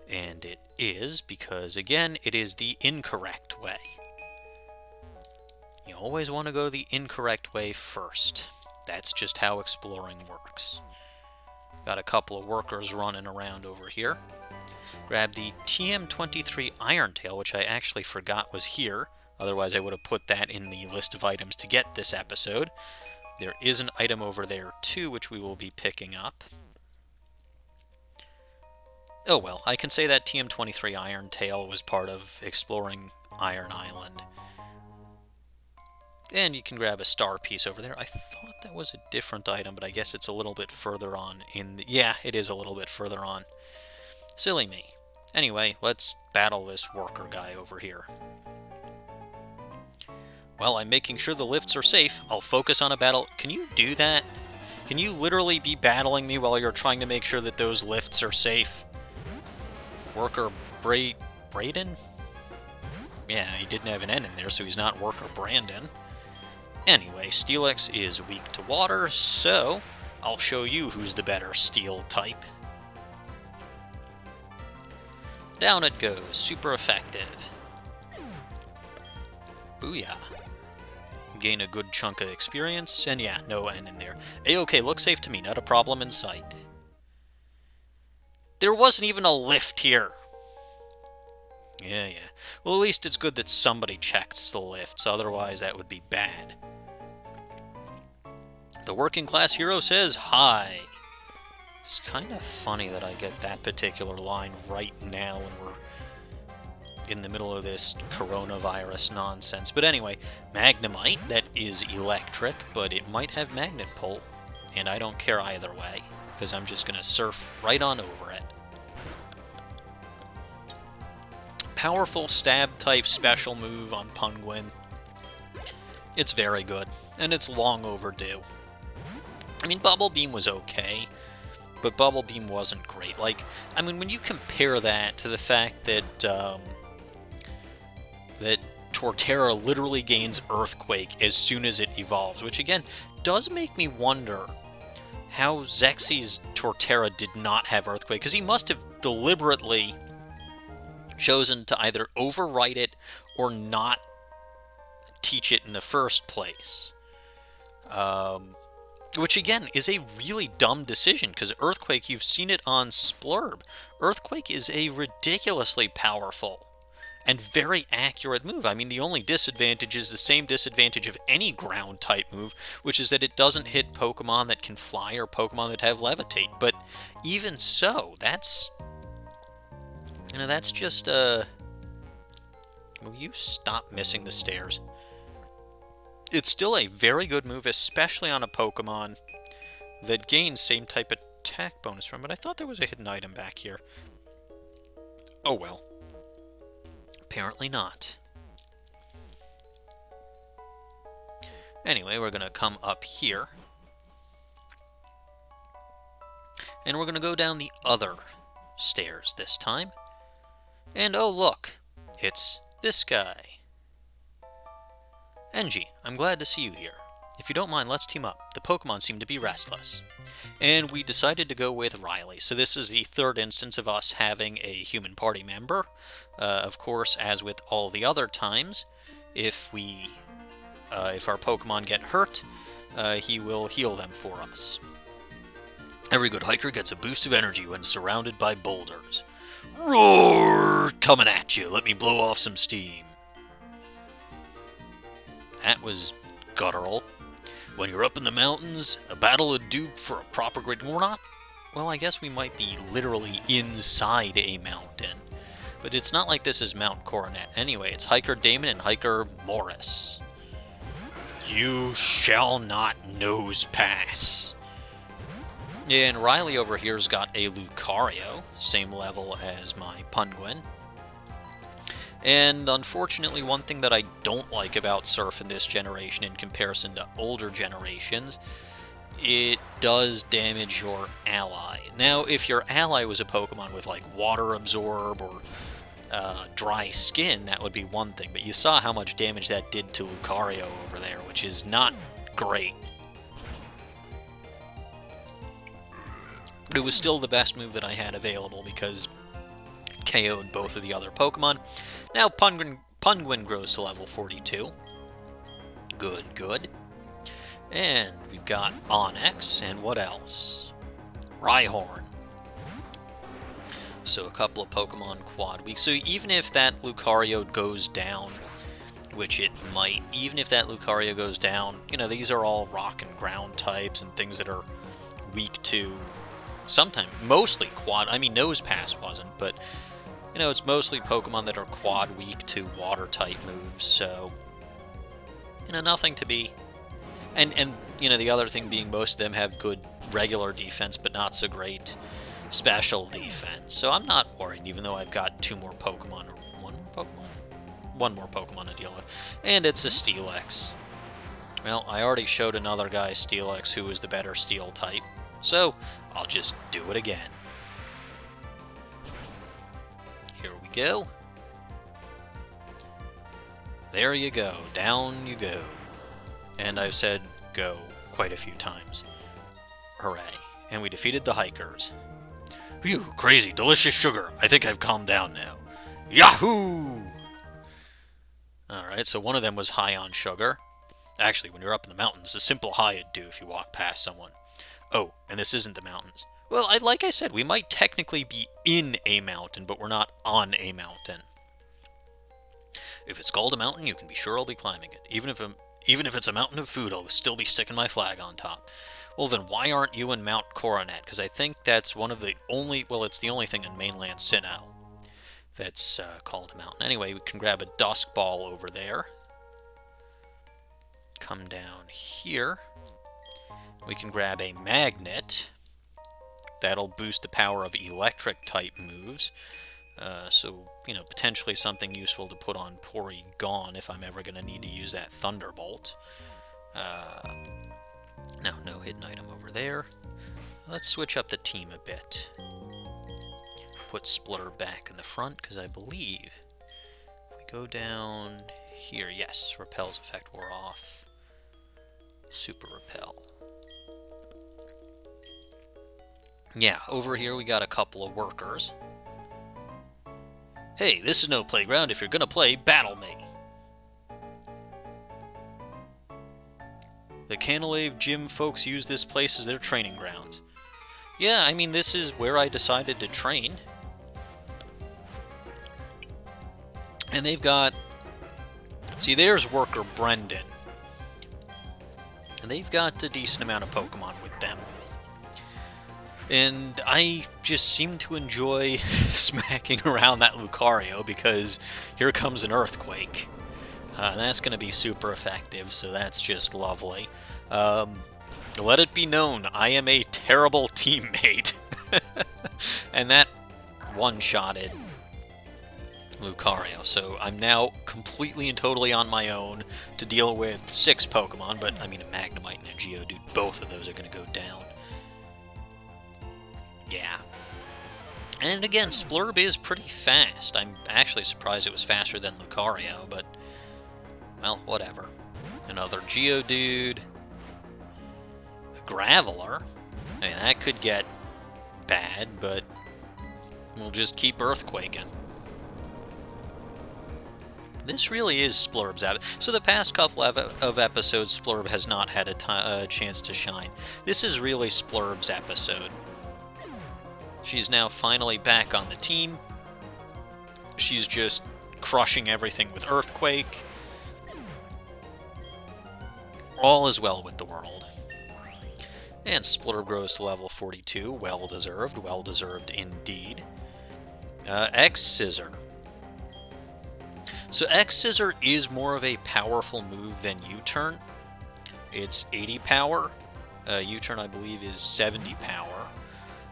And it is, because again, it is the incorrect way. You always want to go the incorrect way first. That's just how exploring works. Got a couple of workers running around over here. Grab the TM23 Iron Tail, which I actually forgot was here. Otherwise, I would have put that in the list of items to get this episode. There is an item over there, too, which we will be picking up. Oh well, I can say that TM23 Iron Tail was part of exploring Iron Island. And you can grab a star piece over there. I thought that was a different item, but I guess it's a little bit further on in the... Yeah, it is a little bit further on. Silly me. Anyway, let's battle this worker guy over here. Well, I'm making sure the lifts are safe. I'll focus on a battle. Can you do that? Can you literally be battling me while you're trying to make sure that those lifts are safe? Worker Braden? Yeah, he didn't have an N in there, so he's not Worker Brandon. Anyway, Steelix is weak to water, so I'll show you who's the better steel type. Down it goes. Super effective. Booyah. Gain a good chunk of experience, and yeah, no N in there. A-okay, looks safe to me, not a problem in sight. There wasn't even a lift here. Yeah. Well, at least it's good that somebody checks the lifts, otherwise that would be bad. The working class hero says hi. It's kind of funny that I get that particular line right now when we're in the middle of this coronavirus nonsense. But anyway, Magnemite, that is electric, but it might have Magnet Pull. and I don't care either way, because I'm just going to surf right on over it. Powerful stab-type special move on Penguin. It's very good, and it's long overdue. I mean, Bubble Beam was okay, but Bubble Beam wasn't great. Like, I mean, when you compare that to the fact that, that Torterra literally gains Earthquake as soon as it evolves, which, again, does make me wonder how Zexy's Torterra did not have Earthquake, because he must have deliberately chosen to either overwrite it or not teach it in the first place. Which, again, is a really dumb decision, because Earthquake, you've seen it on Splurb. Earthquake is a ridiculously powerful and very accurate move. I mean, the only disadvantage is the same disadvantage of any ground-type move, which is that it doesn't hit Pokemon that can fly or Pokemon that have Levitate. But even so, that's... You know, that's just, Will you stop missing the stairs? It's still a very good move, especially on a Pokemon that gains same type attack bonus from it. I thought there was a hidden item back here. Oh well. Apparently not. Anyway, we're going to come up here. And we're going to go down the other stairs this time. And oh look, it's this guy. Engie, I'm glad to see you here. If you don't mind, let's team up. The Pokemon seem to be restless. And we decided to go with Riley. So this is the third instance of us having a human party member. Of course, as with all the other times, if our Pokemon get hurt, he will heal them for us. Every good hiker gets a boost of energy when surrounded by boulders. Roar! Coming at you. Let me blow off some steam. That was guttural. When you're up in the mountains, a battle would do for a proper grade. We're not... Well, I guess we might be literally inside a mountain. But it's not like this is Mount Coronet. Anyway, it's Hiker Damon and Hiker Morris. You shall not nose pass. Yeah, and Riley over here's got a Lucario, same level as my Penguin. And unfortunately, one thing that I don't like about Surf in this generation in comparison to older generations, it does damage your ally. Now, if your ally was a Pokemon with, like, Water Absorb or Dry Skin, that would be one thing. But you saw how much damage that did to Lucario over there, which is not great. But it was still the best move that I had available because it KO'd both of the other Pokemon. Now Penguin grows to level 42. Good, good. And we've got Onix, and what else? Rhyhorn. So a couple of Pokemon quad weak. So even if that Lucario goes down, which it might, even if that Lucario goes down, you know, these are all rock and ground types and things that are weak to sometimes, mostly quad. I mean, Nosepass wasn't, but, you know, it's mostly Pokemon that are quad weak to water type moves, so, you know, nothing to be. And you know, the other thing being most of them have good regular defense, but not so great special defense. So I'm not worried, even though I've got two more Pokemon, or one more Pokemon to deal with. And it's a Steelix. Well, I already showed another guy Steelix who is the better Steel type, so I'll just do it again. Here we go. There you go. Down you go. And I've said go quite a few times. Hooray. And we defeated the hikers. Phew, crazy, delicious sugar. I think I've calmed down now. Yahoo! Alright, so one of them was high on sugar. Actually, when you're up in the mountains, a simple high would do if you walk past someone. Oh, and this isn't the mountains. Well, like I said, we might technically be in a mountain, but we're not on a mountain. If it's called a mountain, you can be sure I'll be climbing it. Even if it's a mountain of food, I'll still be sticking my flag on top. Well, then why aren't you in Mount Coronet? Because I think that's one of the only... Well, it's the only thing in mainland Sinnoh that's called a mountain. Anyway, we can grab a Dusk Ball over there. Come down here. We can grab a magnet. That'll boost the power of electric-type moves. So, potentially something useful to put on Porygon if I'm ever going to need to use that Thunderbolt. No hidden item over there. Let's switch up the team a bit. Put Splurb back in the front, because I believe if we go down here, yes, Repel's effect wore off. Super Repel. Yeah, over here we got a couple of workers. Hey, this is no playground. If you're gonna play, battle me. The Canalave Gym folks use this place as their training grounds. Yeah, I mean, this is where I decided to train. And they've got... See, there's worker Brendan. And they've got a decent amount of Pokemon with them. And I just seem to enjoy smacking around that Lucario because here comes an Earthquake. And that's going to be super effective, so that's just lovely. Let it be known, I am a terrible teammate. And that one-shotted Lucario, so I'm now completely and totally on my own to deal with 6 Pokemon, but I mean a Magnemite and a Geodude, both of those are going to go down. Yeah. And again, Splurb is pretty fast. I'm actually surprised it was faster than Lucario, but, well, whatever. Another Geodude. A Graveler. I mean, that could get bad, but we'll just keep Earthquaking. This really is Splurb's episode. So the past couple of episodes, Splurb has not had a chance to shine. This is really Splur's episode. She's now finally back on the team. She's just crushing everything with Earthquake. All is well with the world. And Splurb grows to level 42. Well-deserved. Well-deserved indeed. X-Scissor. So X-Scissor is more of a powerful move than U-Turn. It's 80 power. U-Turn, I believe, is 70 power.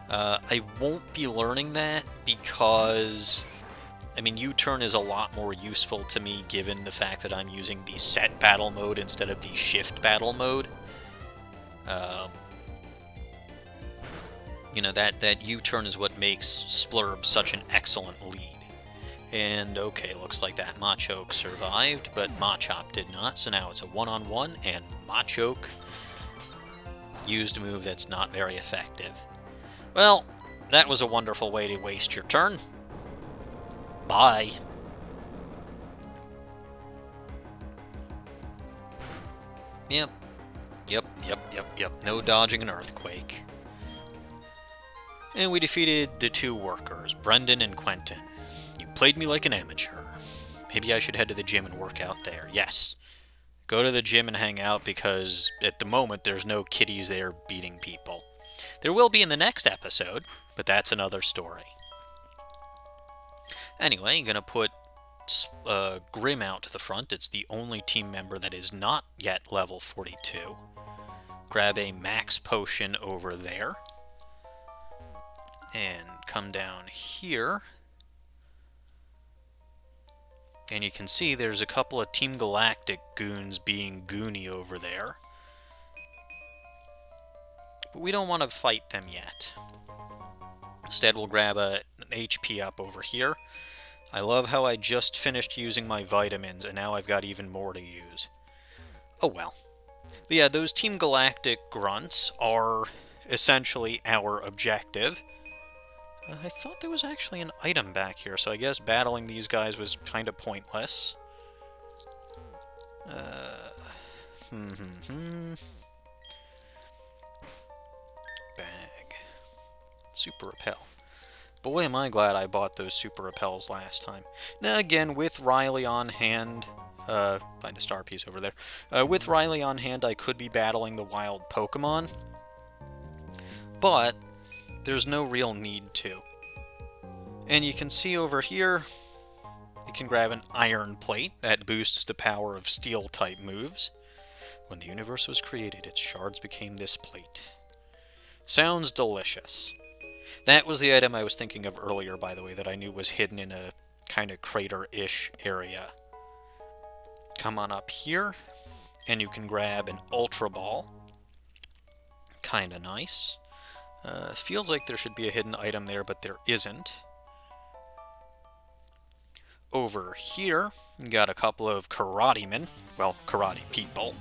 I won't be learning that because, I mean, U-Turn is a lot more useful to me given the fact that I'm using the set battle mode instead of the shift battle mode. That U-Turn is what makes Splurb such an excellent lead. And, okay, looks like that Machoke survived, but Machop did not, so now it's a one-on-one, and Machoke used a move that's not very effective. Well, that was a wonderful way to waste your turn. Bye. Yep. No dodging an Earthquake. And we defeated the 2 workers, Brendan and Quentin. You played me like an amateur. Maybe I should head to the gym and work out there. Yes. Go to the gym and hang out because at the moment there's no kitties there beating people. There will be in the next episode, but that's another story. Anyway, I'm going to put Grim out to the front. It's the only team member that is not yet level 42. Grab a max potion over there. And come down here. And you can see there's a couple of Team Galactic goons being goony over there. But we don't want to fight them yet. Instead, we'll grab an HP up over here. I love how I just finished using my vitamins, and now I've got even more to use. Oh well. But yeah, those Team Galactic grunts are essentially our objective. I thought there was actually an item back here, so I guess battling these guys was kind of pointless. Bag. Super Repel. Boy, am I glad I bought those Super Repels last time. Now, again, with Riley on hand... find a star piece over there. With Riley on hand, I could be battling the wild Pokemon. But there's no real need to. And you can see over here, you can grab an Iron Plate. That boosts the power of Steel-type moves. When the universe was created, its shards became this plate. Sounds delicious. That was the item I was thinking of earlier, by the way, that I knew was hidden in a kind of crater-ish area. Come on up here, and you can grab an Ultra Ball. Kinda nice. Feels like there should be a hidden item there, but there isn't. Over here, you got a couple of karate men. Well, karate people.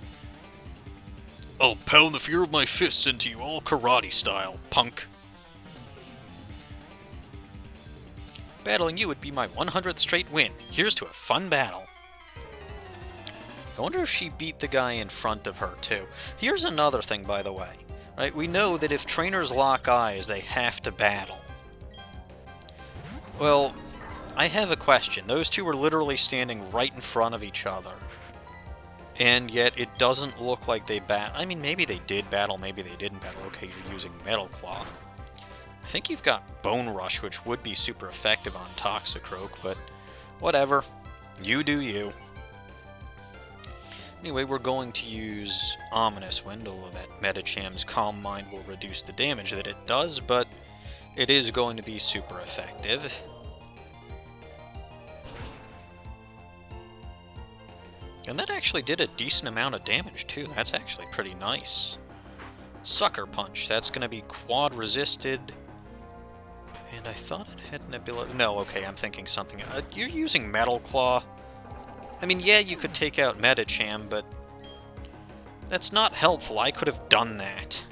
I'll pound the fear of my fists into you all karate style, punk. Battling you would be my 100th straight win. Here's to a fun battle. I wonder if she beat the guy in front of her, too. Here's another thing, by the way. Right? We know that if trainers lock eyes, they have to battle. Well, I have a question. Those two are literally standing right in front of each other. And yet it doesn't look like they I mean, maybe they did battle, maybe they didn't battle. Okay, you're using Metal Claw. I think you've got Bone Rush, which would be super effective on Toxicroak, but whatever. You do you. Anyway, we're going to use Ominous Wind, although that Metacham's Calm Mind will reduce the damage that it does, but it is going to be super effective. And that actually did a decent amount of damage, too. That's actually pretty nice. Sucker Punch. That's going to be quad resisted. And I thought it had an ability... No, okay, I'm thinking something... you're using Metal Claw. I mean, yeah, you could take out Metacham, but... that's not helpful. I could have done that.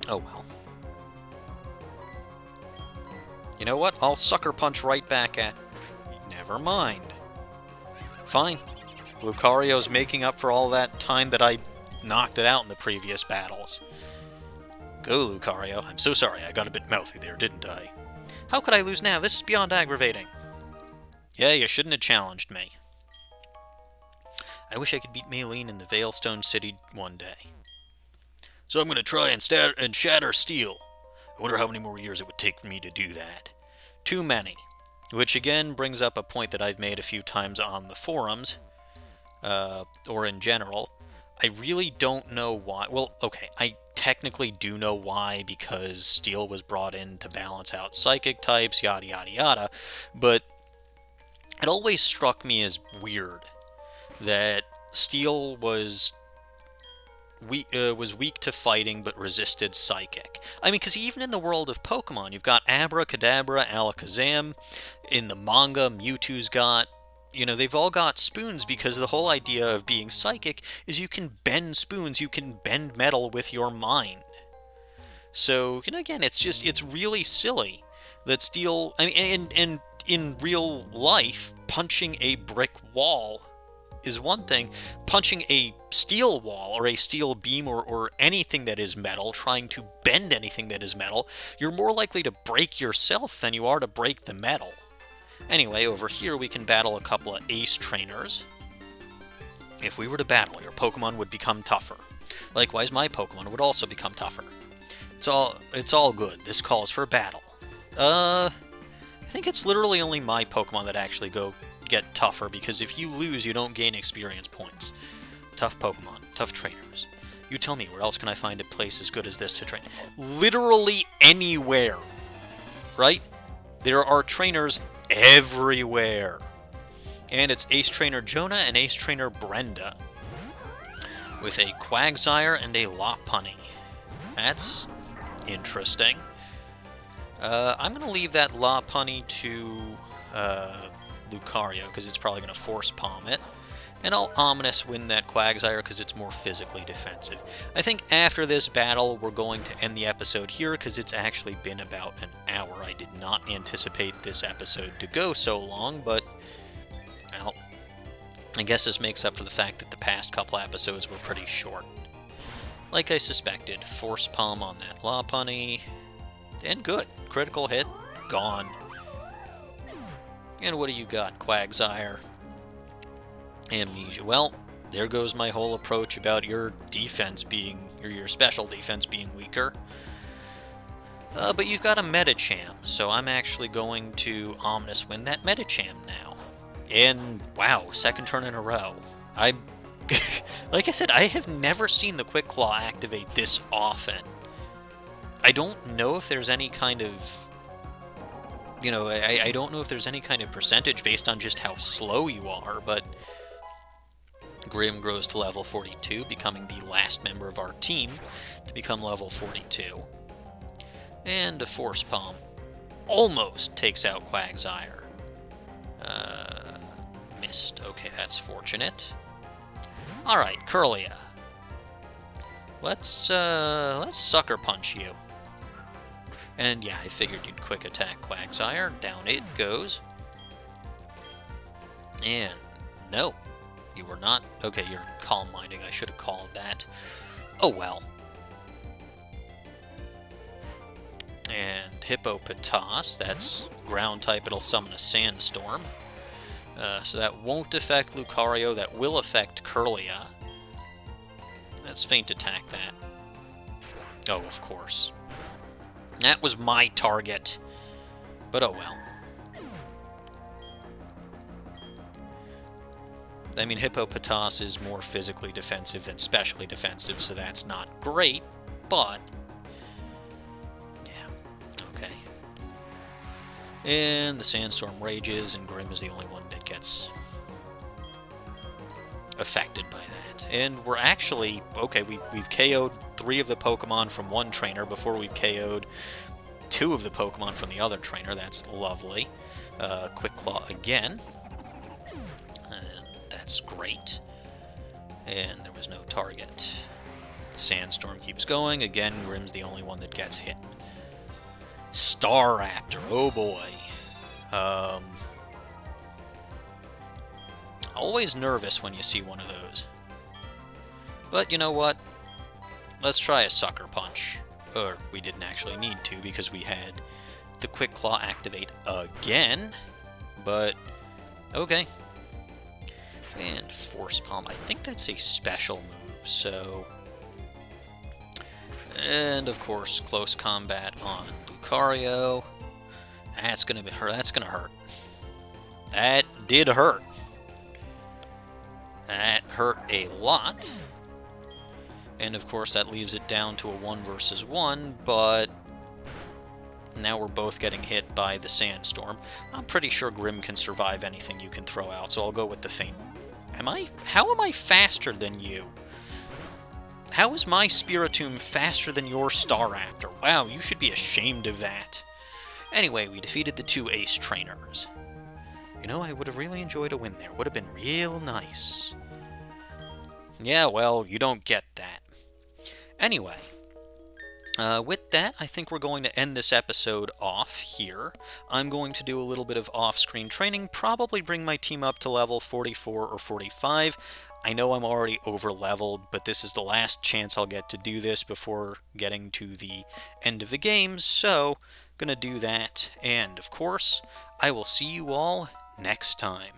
Oh, well. You know what? I'll Sucker Punch right back at... Never mind. Fine. Lucario's making up for all that time that I knocked it out in the previous battles. Go, Lucario. I'm so sorry, I got a bit mouthy there, didn't I? How could I lose now? This is beyond aggravating. Yeah, you shouldn't have challenged me. I wish I could beat Maylene in the Veilstone City one day. So I'm going to try and shatter steel. I wonder how many more years it would take me to do that. Too many. Which again brings up a point that I've made a few times on the forums, or in general. I really don't know why. Well, okay, I technically do know why, because Steel was brought in to balance out Psychic types, yada yada yada, but it always struck me as weird that Steel was weak to fighting but resisted Psychic. I mean, because even in the world of Pokemon, you've got Abracadabra, Alakazam. In the manga, Mewtwo's got... You know, they've all got spoons because the whole idea of being Psychic is you can bend spoons, you can bend metal with your mind. So, you know, again, it's really silly that Steel... I mean, and in real life, punching a brick wall is one thing. Punching a steel wall or a steel beam or anything that is metal, trying to bend anything that is metal, you're more likely to break yourself than you are to break the metal. Anyway, over here we can battle a couple of ace trainers. If we were to battle, your Pokemon would become tougher. Likewise, my Pokemon would also become tougher. It's all good. This calls for battle. I think it's literally only my Pokemon that actually get tougher, because if you lose, you don't gain experience points. Tough Pokemon, tough trainers. You tell me, where else can I find a place as good as this to train? Literally anywhere, right? There are trainers everywhere. And it's Ace Trainer Jonah and Ace Trainer Brenda, with a Quagsire and a Lopunny. That's interesting. I'm going to leave that Lopunny to Lucario, because it's probably going to Force Palm it. And I'll Ominous Wind that Quagsire, because it's more physically defensive. I think after this battle, we're going to end the episode here, because it's actually been about an hour. I did not anticipate this episode to go so long, but, well, I guess this makes up for the fact that the past couple episodes were pretty short. Like I suspected, Force Palm on that Lopunny, and good. Critical hit, gone. And what do you got, Quagsire? Amnesia. Well, there goes my whole approach about your defense being, or your special defense being weaker. But you've got a Metacham, so I'm actually going to Ominous Wind that Metacham now. And, wow, second turn in a row. I, like I said, I have never seen the Quick Claw activate this often. I don't know if there's any kind of, I don't know if there's any kind of percentage based on just how slow you are, but Grim grows to level 42, becoming the last member of our team to become level 42. And a Force Palm almost takes out Quagsire. Missed. Okay, that's fortunate. Alright, Curlia. Let's Sucker Punch you. And yeah, I figured you'd Quick Attack Quagsire. Down it goes. And no, you were not. Okay, you're Calm Minding. I should have called that. Oh well. And Hippopotas, that's ground type, it'll summon a Sandstorm. So that won't affect Lucario, that will affect Curlia. Let's Feint Attack that. Oh, of course. That was my target. But oh well. I mean, Hippopotas is more physically defensive than specially defensive, so that's not great, but and the Sandstorm rages, and Grim is the only one that gets affected by that. And we're actually, okay, we've KO'd 3 of the Pokemon from one trainer before we've KO'd 2 of the Pokemon from the other trainer. That's lovely. Quick Claw again. And that's great. And there was no target. Sandstorm keeps going. Again, Grim's the only one that gets hit. Staraptor, oh boy. Always nervous when you see one of those. But you know what? Let's try a Sucker Punch. Or we didn't actually need to because we had the Quick Claw activate again. But, okay. And Force Palm. I think that's a special move, so... And, of course, Close Combat on Lucario. That's gonna hurt. That's gonna hurt. That did hurt. That hurt a lot. And, of course, that leaves it down to a 1 versus 1, but now we're both getting hit by the Sandstorm. I'm pretty sure Grim can survive anything you can throw out, so I'll go with the Feint. How am I faster than you? How is my Spiritomb faster than your Staraptor? Wow, you should be ashamed of that. Anyway, we defeated the 2 Ace Trainers. You know, I would have really enjoyed a win there. Would have been real nice. Yeah, well, you don't get that. Anyway, with that, I think we're going to end this episode off here. I'm going to do a little bit of off-screen training, probably bring my team up to level 44 or 45. I know I'm already over-leveled, but this is the last chance I'll get to do this before getting to the end of the game, so gonna do that. And, of course, I will see you all next time.